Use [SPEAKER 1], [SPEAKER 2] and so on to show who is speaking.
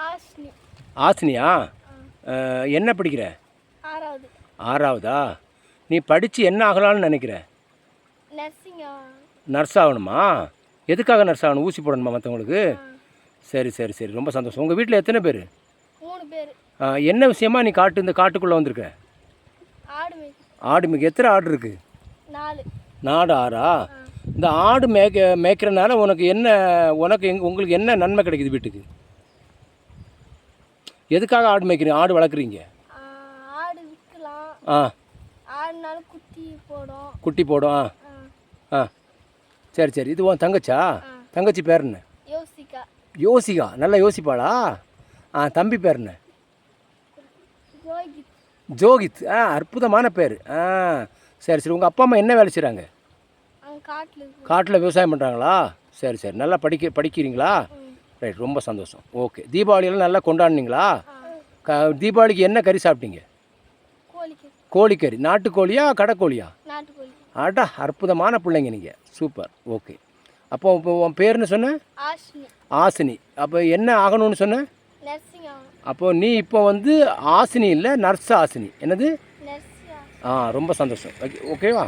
[SPEAKER 1] ஆஸ்னி.
[SPEAKER 2] ஆஸ்னியா? என்ன படிக்கிற?
[SPEAKER 1] 6வது.
[SPEAKER 2] 6வதா? நீ படித்து என்ன ஆகலான்னு நினைக்கிற?
[SPEAKER 1] நர்சிங்.
[SPEAKER 2] நர்ஸ் ஆகணுமா? எதுக்காக நர்ஸ் ஆகணும்? ஊசி போடணுமா மற்றவங்களுக்கு? சரி சரி சரி, ரொம்ப சந்தோஷம். உங்கள் வீட்டில் எத்தனை பேர்?
[SPEAKER 1] 3 பேர்.
[SPEAKER 2] என்ன விஷயமா நீ இந்த காட்டுக்குள்ளே வந்திருக்க?
[SPEAKER 1] ஆடு மேய்க்க.
[SPEAKER 2] ஆடு மேய்க்க. எத்தனை ஆடு இருக்குது?
[SPEAKER 1] 4.
[SPEAKER 2] 4 ஆடா? இந்த ஆடு மேய்க்கிறனால உங்களுக்கு என்ன நன்மை கிடைக்குது வீட்டுக்கு? எதுக்காக ஆடு மேய்க்கிறீங்க, ஆடு வளர்க்குறீங்க?
[SPEAKER 1] ஆடு விற்கலாம். ஆடுனால குட்டி போடும்.
[SPEAKER 2] சரி சரி. இது உன் தங்கச்சா? தங்கச்சி பேர் என்ன?
[SPEAKER 1] யோசிகா.
[SPEAKER 2] யோசிகா நல்லா யோசிப்பாளா? தம்பி பேர் என்ன?
[SPEAKER 1] ஜோகித்.
[SPEAKER 2] ஜோகித். அற்புதமான பேர். சரி சரி. உங்கள் அப்பா அம்மா என்ன வேலை செய்கிறாங்க? காட்டில் விவசாயம் பண்ணுறாங்களா? சரி சரி. நல்லா படிக்கிறீங்களா? ரைட், ரொம்ப சந்தோஷம். ஓகே. தீபாவளியெல்லாம் நல்லா கொண்டாடினீங்களா? தீபாவளிக்கு என்ன கறி சாப்பிட்டீங்க? கோழிக்கறி. நாட்டுக்கோழியா கடைக்கோழியா? ஆட்டா, அற்புதமான பிள்ளைங்க நீங்கள். சூப்பர். ஓகே. இப்போ உன் பேர்னு சொன்ன? ஆசினி. அப்போ என்ன ஆகணும்னு சொன்ன? அப்போது நீ இப்போ ஆசினி இல்லை, நர்ஸ் ஆசினி. என்னது? ரொம்ப சந்தோஷம். ஓகேவா?